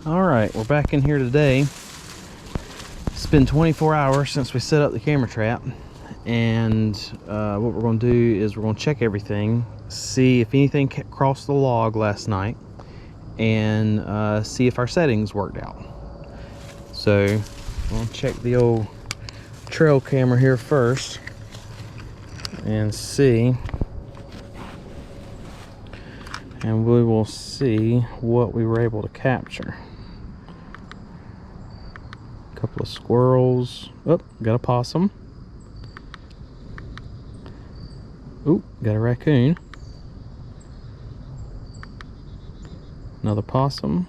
Alright, we're back in here today. It's been 24 hours since we set up the camera trap, and what we're going to do is we're going to check everything, see if anything crossed the log last night, and see if our settings worked out. So we'll check the old trail camera here first and see, and we will see what we were able to capture. Couple of squirrels. Oh, got a possum. Oh, got a raccoon. Another possum.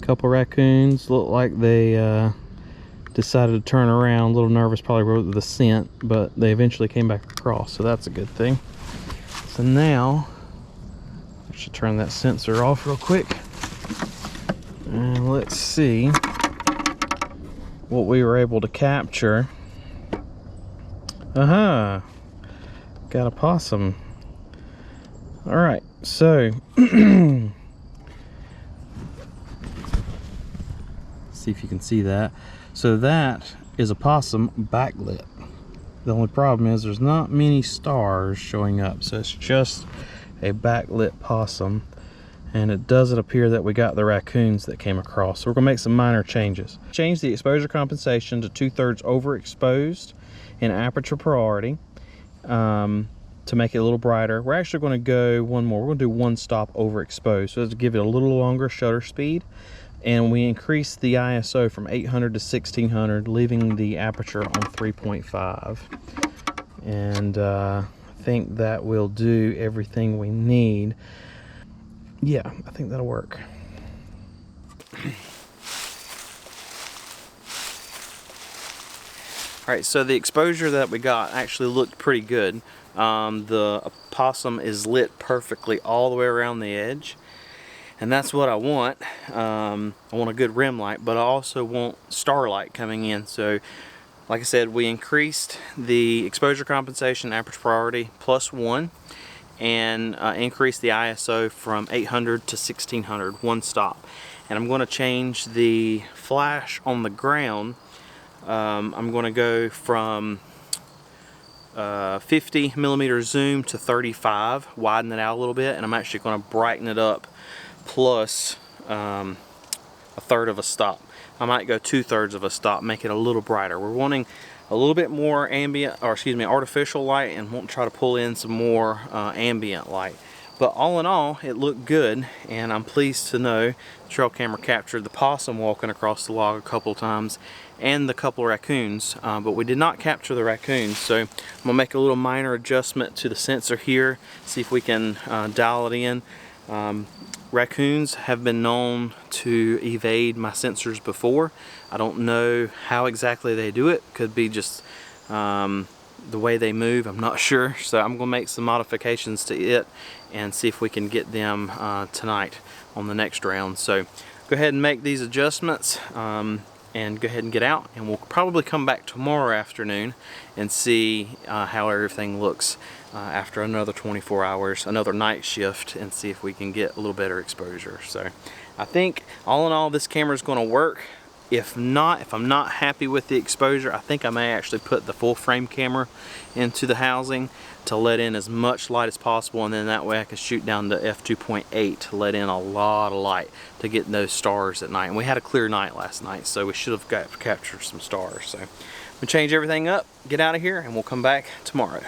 Couple raccoons. Look like they decided to turn around. A little nervous probably with the scent, but they eventually came back across, so that's a good thing. So now I should turn that sensor off real quick, and let's see what we were able to capture. Got a possum. All right, so see if you can see that. So that is a possum backlit. The only problem is there's not many stars showing up, so it's just a backlit possum. And it doesn't appear that we got the raccoons that came across. So we're gonna make some minor changes. Change the exposure compensation to 2/3 overexposed in aperture priority to make it a little brighter. We're actually gonna go one more. We're gonna do one stop overexposed, so to give it a little longer shutter speed. And we increase the ISO from 800 to 1600, leaving the aperture on 3.5. And I think that will do everything we need. Yeah, I think that'll work. All right, so the exposure that we got actually looked pretty good. The possum is lit perfectly all the way around the edge, and that's what I want. I want a good rim light, but I also want starlight coming in. So like I said, we increased the exposure compensation aperture priority +1, and increase the ISO from 800 to 1600, one stop. And I'm going to change the flash on the ground. I'm going to go from 50mm zoom to 35, widen it out a little bit, and I'm actually going to brighten it up plus 1/3 of a stop. I might go 2/3 of a stop, make it a little brighter. We're wanting a little bit more ambient, or excuse me, artificial light, and want to try to pull in some more ambient light. But all in all, it looked good, and I'm pleased to know the trail camera captured the possum walking across the log a couple times and the couple raccoons, but we did not capture the raccoons. So I'm gonna make a little minor adjustment to the sensor here, see if we can dial it in. Raccoons have been known to evade my sensors before. I don't know how exactly they do it. Could be just the way they move, I'm not sure. So I'm gonna make some modifications to it and see if we can get them tonight on the next round. So go ahead and make these adjustments and go ahead and get out, and we'll probably come back tomorrow afternoon and see how everything looks after another 24 hours, another night shift, and see if we can get a little better exposure. So I think all in all, this camera is going to work. If not, if I'm not happy with the exposure, I think I may actually put the full frame camera into the housing to let in as much light as possible, and then that way I can shoot down to f2.8 to let in a lot of light to get those stars at night. And we had a clear night last night, so we should have captured some stars. So we'll change everything up, get out of here, and we'll come back tomorrow.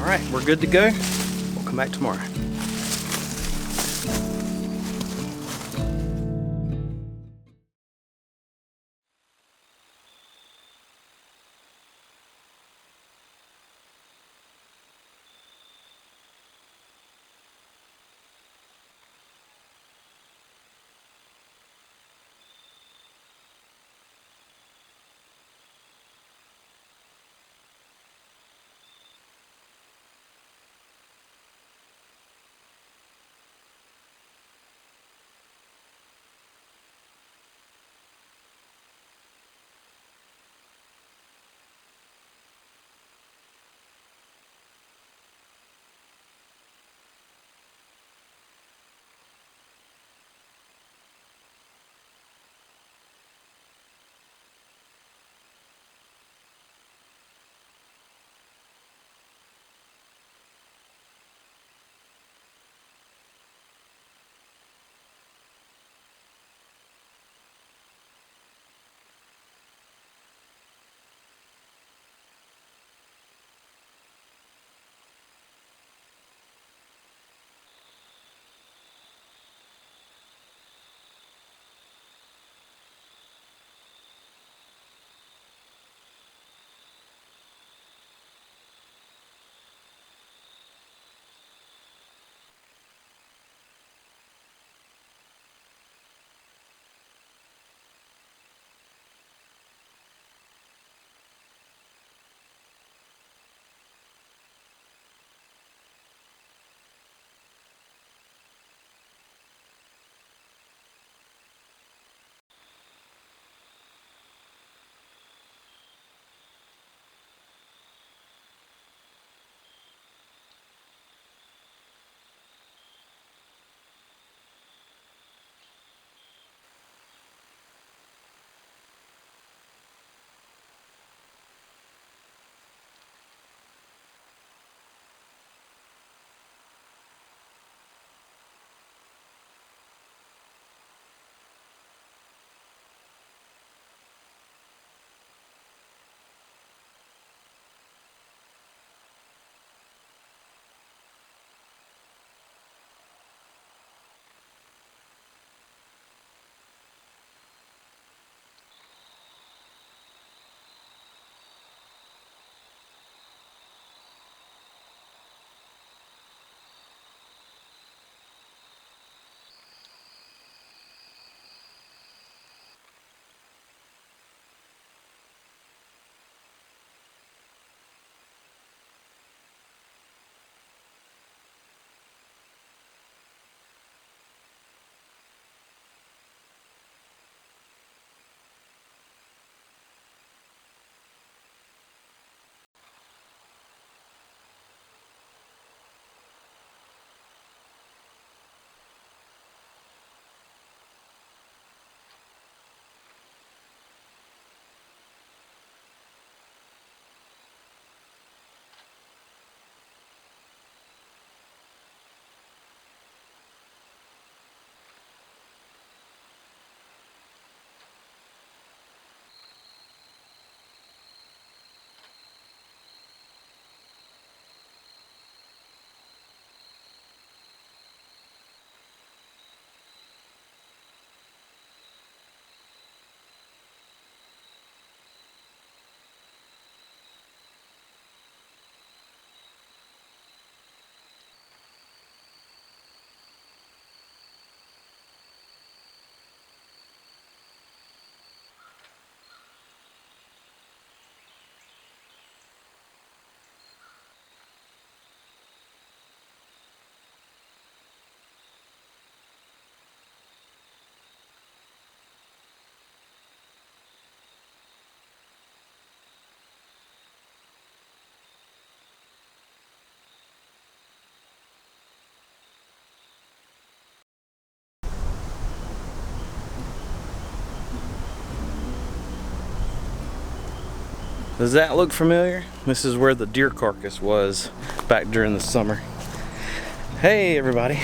right, we're good to go. We'll come back tomorrow. Does that look familiar? This is where the deer carcass was back during the summer. Hey everybody,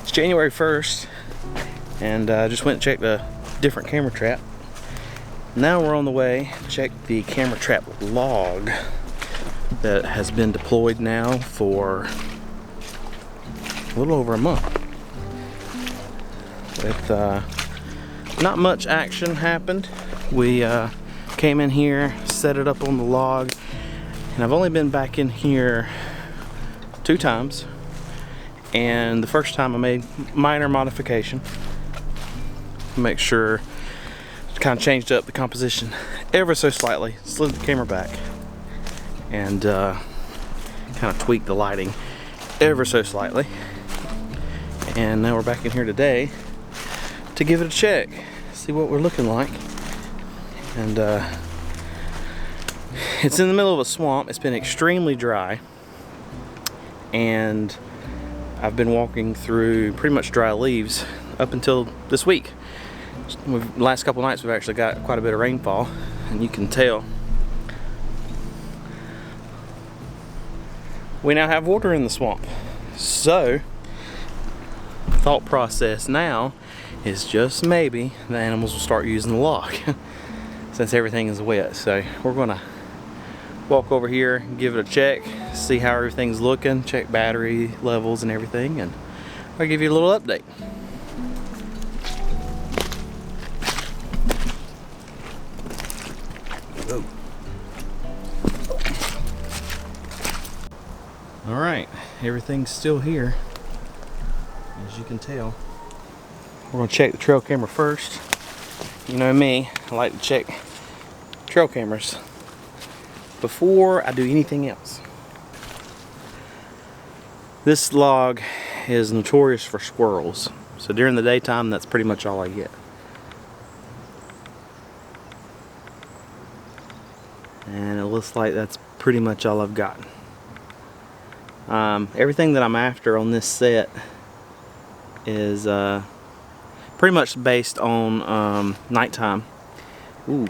it's January 1st and I just went and checked a different camera trap. Now we're on the way to check the camera trap log. that has been deployed now for a little over a month. With not much action happened. We came in here, set it up on the log, and I've only been back in here 2 times. And the first time I made minor modification, make sure kind of changed up the composition ever so slightly, slid the camera back, and kind of tweaked the lighting ever so slightly. And now we're back in here today to give it a check, see what we're looking like. And it's in the middle of a swamp. It's been extremely dry, and I've been walking through pretty much dry leaves up until this week. Last couple nights we've actually got quite a bit of rainfall, and you can tell we now have water in the swamp. So thought process now is just maybe the animals will start using the log since everything is wet. So we're gonna walk over here, give it a check, see how everything's looking, check battery levels and everything, and I'll give you a little update. Alright, everything's still here, as you can tell. We're going to check the trail camera first. You know me, I like to check trail cameras before I do anything else. This log is notorious for squirrels, so during the daytime that's pretty much all I get. And it looks like that's pretty much all I've got. Everything that I'm after on this set is pretty much based on nighttime. Ooh,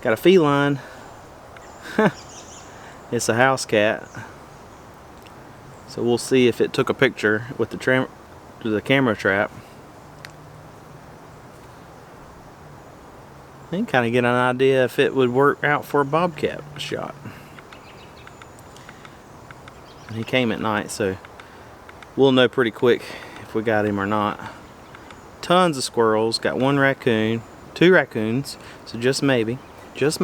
got a feline. It's a house cat. So we'll see if it took a picture with the camera trap. You can kind of get an idea if it would work out for a bobcat shot. And he came at night, so we'll know pretty quick if we got him or not. Tons of squirrels. Got 1 raccoon, 2 raccoons. So just maybe. This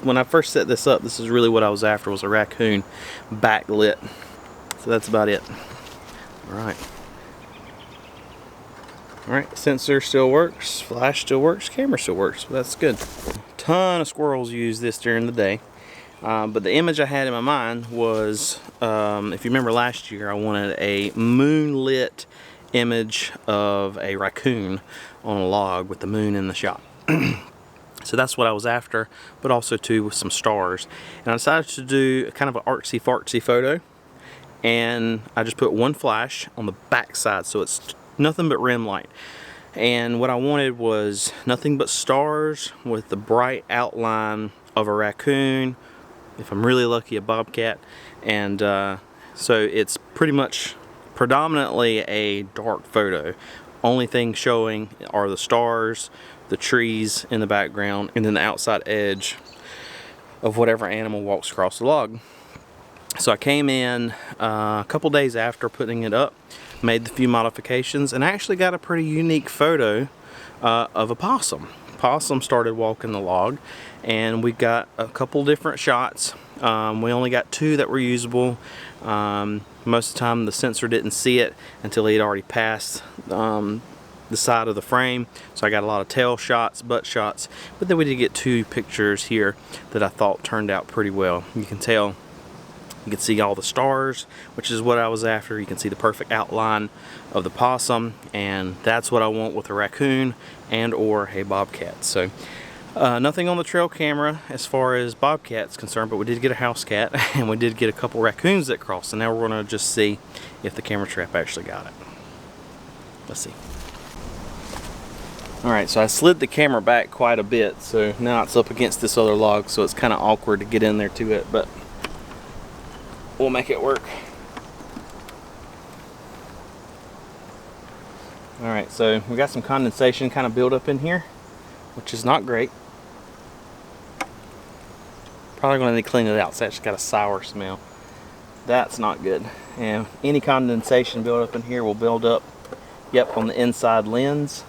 when I first set this up, this is really what I was after, was a raccoon backlit. So that's about it. Alright. Alright, sensor still works, flash still works, camera still works, so that's good. Ton of squirrels use this during the day. But the image I had in my mind was, if you remember last year, I wanted a moonlit image of a raccoon on a log with the moon in the shot. So that's what I was after, but also too with some stars. And I decided to do kind of an artsy fartsy photo, and I just put 1 flash on the back side, so it's nothing but rim light. And what I wanted was nothing but stars with the bright outline of a raccoon, if I'm really lucky a bobcat, and so it's pretty much predominantly a dark photo. Only thing showing are the stars, the trees in the background, and then the outside edge of whatever animal walks across the log. So I came in a couple days after putting it up, made the few modifications, and actually got a pretty unique photo of a possum. Possum started walking the log, and we got a couple different shots. We only got 2 that were usable. Most of the time the sensor didn't see it until he'd already passed the side of the frame, so I got a lot of tail shots, butt shots, but then we did get 2 pictures here that I thought turned out pretty well. You can tell, you can see all the stars, which is what I was after. You can see the perfect outline of the possum, and that's what I want with a raccoon and or a bobcat. So nothing on the trail camera as far as bobcat's concerned, but we did get a house cat and we did get a couple raccoons that crossed, and now we're going to just see if the camera trap actually got it. Let's see. Alright, so I slid the camera back quite a bit, so now it's up against this other log, so it's kind of awkward to get in there to it, but we'll make it work. Alright, so we got some condensation kind of built up in here, which is not great. Probably going to need to clean it out. It's actually got a sour smell. That's not good. And any condensation build up in here will build up, yep, on the inside lens.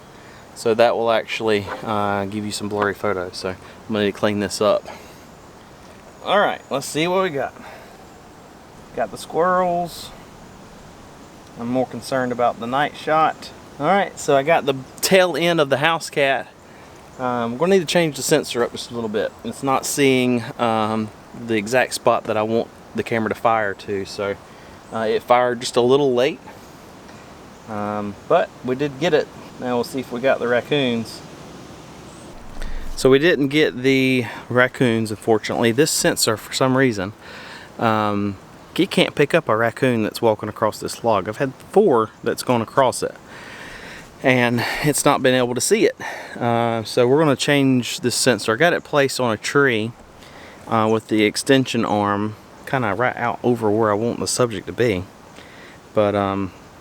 So that will actually give you some blurry photos. So I'm going to need to clean this up. Alright, let's see what we got. Got the squirrels. I'm more concerned about the night shot. Alright, so I got the tail end of the house cat. We're going to need to change the sensor up just a little bit. It's not seeing the exact spot that I want the camera to fire to, so it fired just a little late. But we did get it. Now we'll see if we got the raccoons. So we didn't get the raccoons, unfortunately. This sensor, for some reason, it can't pick up a raccoon that's walking across this log. I've had 4 that's gone across it, and it's not been able to see it. So we're going to change this sensor. I got it placed on a tree with the extension arm kind of right out over where I want the subject to be. But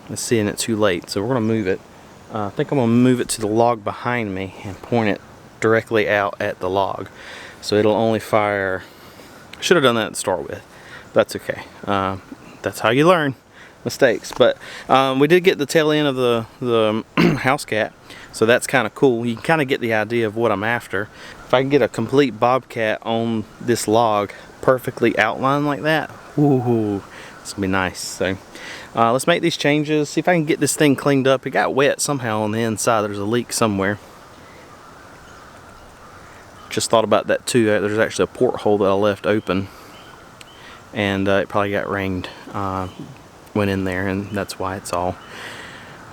it's seeing it too late, so we're going to move it. I think I'm going to move it to the log behind me and point it directly out at the log, so it'll only fire. Should have done that to start with. That's okay. That's how you learn mistakes. But we did get the tail end of the house cat, so that's kind of cool. You can kind of get the idea of what I'm after. If I can get a complete bobcat on this log perfectly outlined like that, ooh, it's gonna be nice. So let's make these changes, see if I can get this thing cleaned up. It got wet somehow on the inside. There's a leak somewhere. Just thought about that too. There's actually a porthole that I left open, and it probably got rained, went in there, and that's why it's all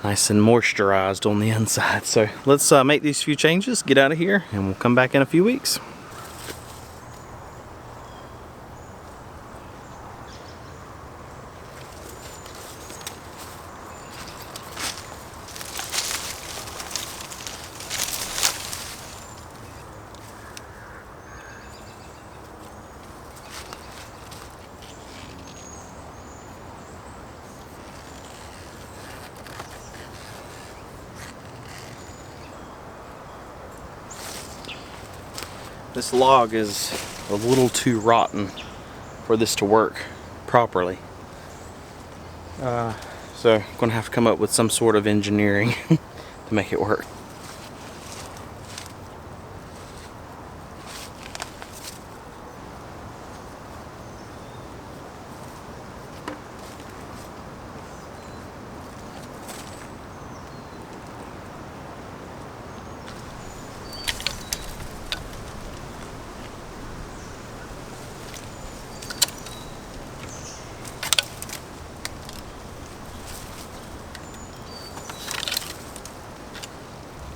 nice and moisturized on the inside. So let's make these few changes, get out of here, and we'll come back in a few weeks. This log is a little too rotten for this to work properly. So I'm going to have to come up with some sort of engineering to make it work.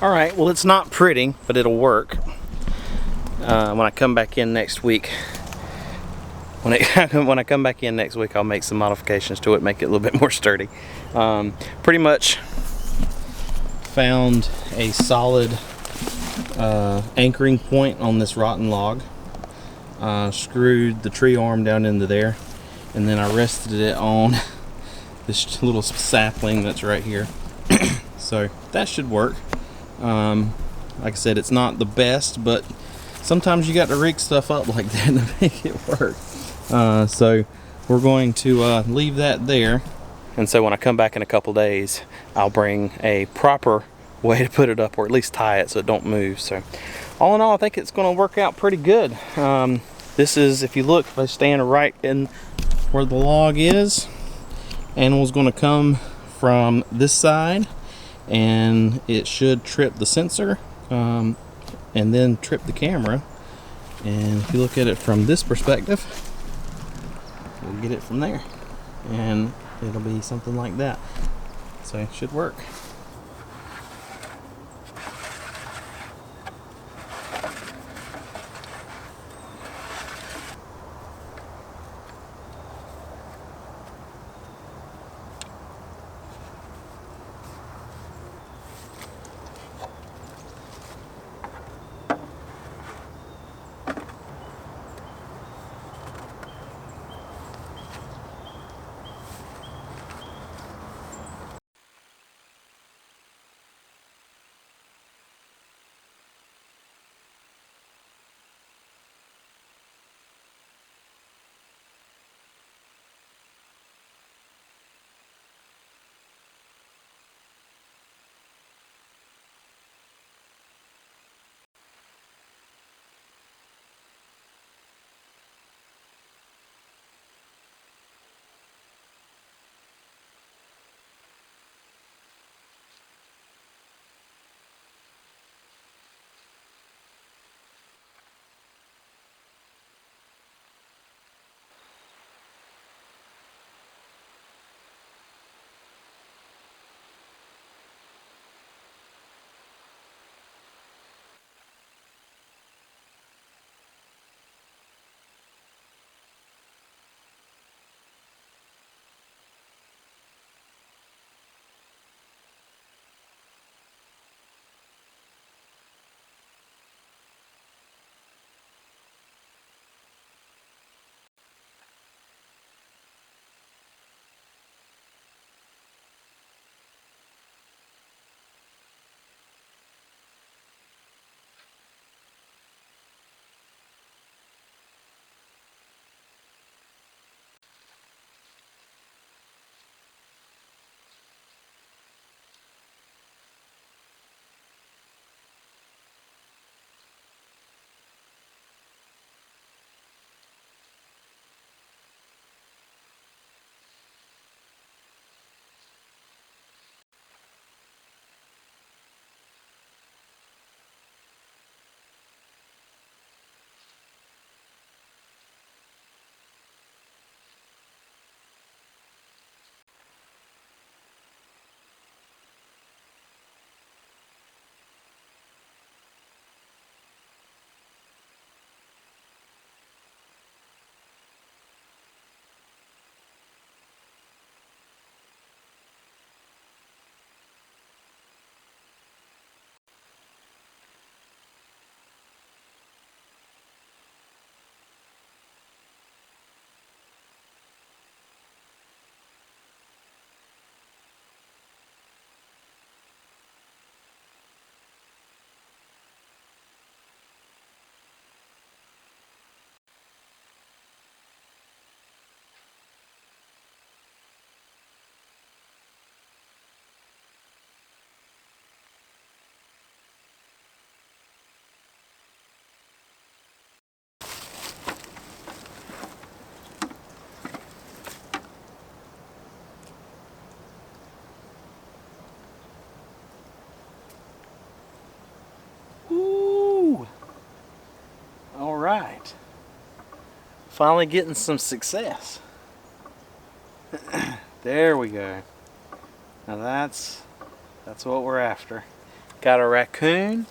Alright, well, it's not pretty, but it'll work. When I come back in next week, when I come back in next week, I'll make some modifications to it, make it a little bit more sturdy. Pretty much found a solid anchoring point on this rotten log. Screwed the tree arm down into there, and then I rested it on this little sapling that's right here. So that should work. Like I said, it's not the best, but sometimes you got to rig stuff up like that to make it work. So we're going to leave that there, and so when I come back in a couple days, I'll bring a proper way to put it up, or at least tie it so it don't move. So all in all, I think it's going to work out pretty good. This is, if you look, if I stand right in where the log is, animal's going to come from this side, and it should trip the sensor, and then trip the camera. And if you look at it from this perspective, we'll get it from there, and it'll be something like that. So it should work. Finally getting some success. There we go. Now that's what we're after. Got a raccoon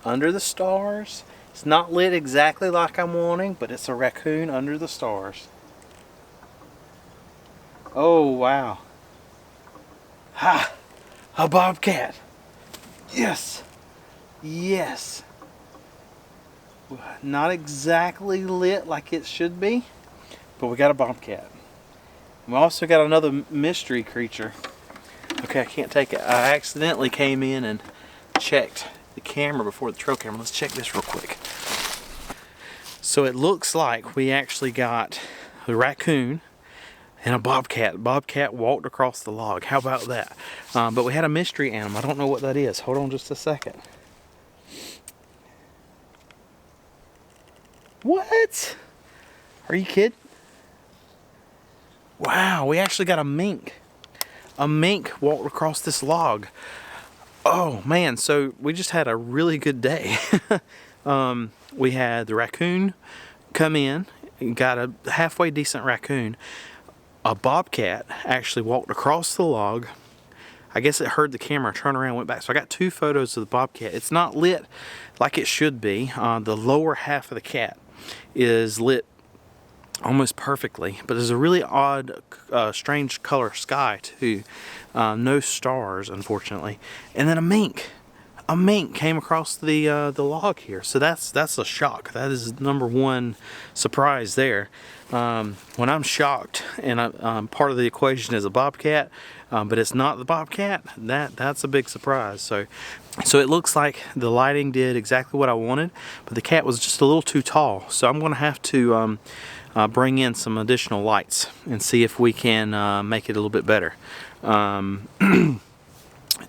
under the stars. It's not lit exactly like I'm wanting, but it's a raccoon under the stars. Oh wow. Ha! A bobcat. Yes. Yes. Not exactly lit like it should be, but we got a bobcat. We also got another mystery creature. Okay, I can't take it. I accidentally came in and checked the camera before the trail camera. Let's check this real quick. So it looks like we actually got a raccoon and a bobcat. Bobcat walked across the log. How about that? But we had a mystery animal. I don't know what that is. Hold on just a second. What? Are you kidding? Wow, we actually got a mink. A mink walked across this log. Oh man, so we just had a really good day. We had the raccoon come in, got a halfway decent raccoon. A bobcat actually walked across the log. I guess it heard the camera, turned around, went back. So I got 2 photos of the bobcat. It's not lit like it should be. The lower half of the cat is lit almost perfectly, but there's a really odd, strange color sky too. No stars, unfortunately. And then a mink came across the log here. So that's a shock. That is #1 surprise there. When I'm shocked, and part of the equation is a bobcat, but it's not the bobcat, that's a big surprise. So it looks like the lighting did exactly what I wanted, but the cat was just a little too tall. So I'm going to have to bring in some additional lights and see if we can make it a little bit better.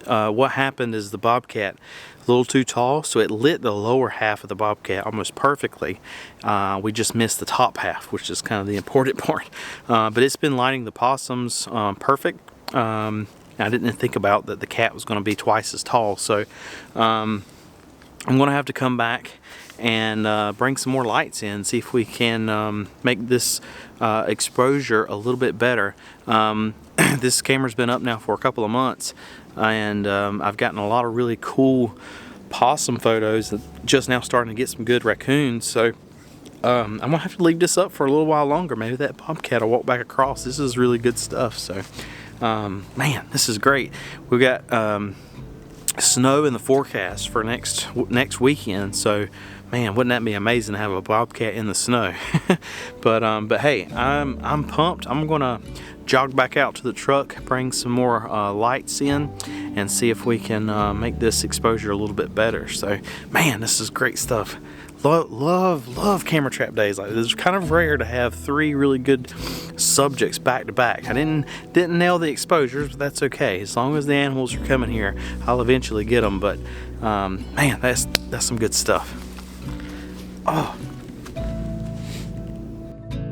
What happened is the bobcat a little too tall, so it lit the lower half of the bobcat almost perfectly. We just missed the top half, which is kind of the important part. But it's been lighting the possums perfect. I didn't think about that the cat was going to be twice as tall, so I'm going to have to come back and bring some more lights in, see if we can make this exposure a little bit better. This camera's been up now for a couple of months, and I've gotten a lot of really cool possum photos, and just now starting to get some good raccoons. So I'm gonna have to leave this up for a little while longer. Maybe that bobcat will walk back across. This is really good stuff. So man, this is great. We've got snow in the forecast for next weekend, so man, wouldn't that be amazing to have a bobcat in the snow? but hey, I'm pumped. I'm gonna jog back out to the truck, bring some more lights in, and see if we can make this exposure a little bit better. So man, this is great stuff. Love camera trap days like this. It's kind of rare to have 3 really good subjects back to back. I didn't nail the exposures, but that's okay. As long as the animals are coming here, I'll eventually get them. But man, that's some good stuff. Oh.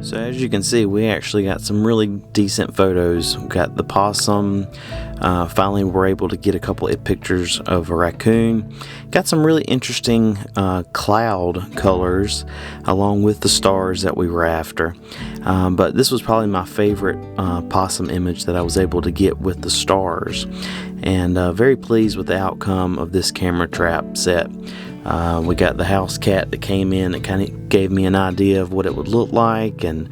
So as you can see, we actually got some really decent photos. We got the possum. Finally we're able to get a couple of pictures of a raccoon. Got some really interesting cloud colors along with the stars that we were after. But this was probably my favorite possum image that I was able to get with the stars. And very pleased with the outcome of this camera trap set. We got the house cat that came in that kind of gave me an idea of what it would look like, and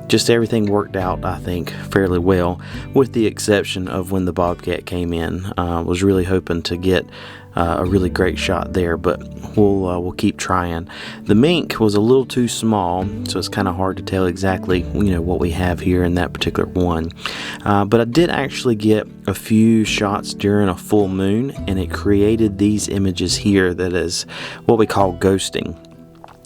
just everything worked out, I think, fairly well, with the exception of when the bobcat came in. Was really hoping to get a really great shot there, but we'll keep trying. The mink was a little too small, so it's kind of hard to tell exactly what we have here in that particular one. But I did actually get a few shots during a full moon, and it created these images here that is what we call ghosting.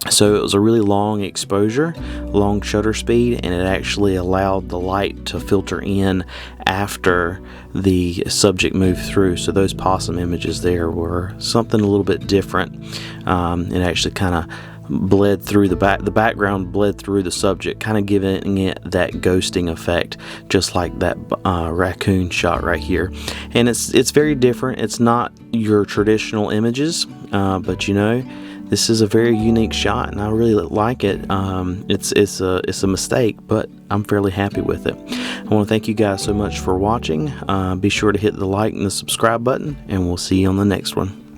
So it was a really long exposure, long shutter speed, and it actually allowed the light to filter in after the subject moved through. So those possum images there were something a little bit different. It actually kind of bled through the background bled through the subject, kind of giving it that ghosting effect, just like that raccoon shot right here. And it's very different. It's not your traditional images, but this is a very unique shot, and I really like it. It's a mistake, but I'm fairly happy with it. I want to thank you guys so much for watching. Be sure to hit the like and the subscribe button, and we'll see you on the next one.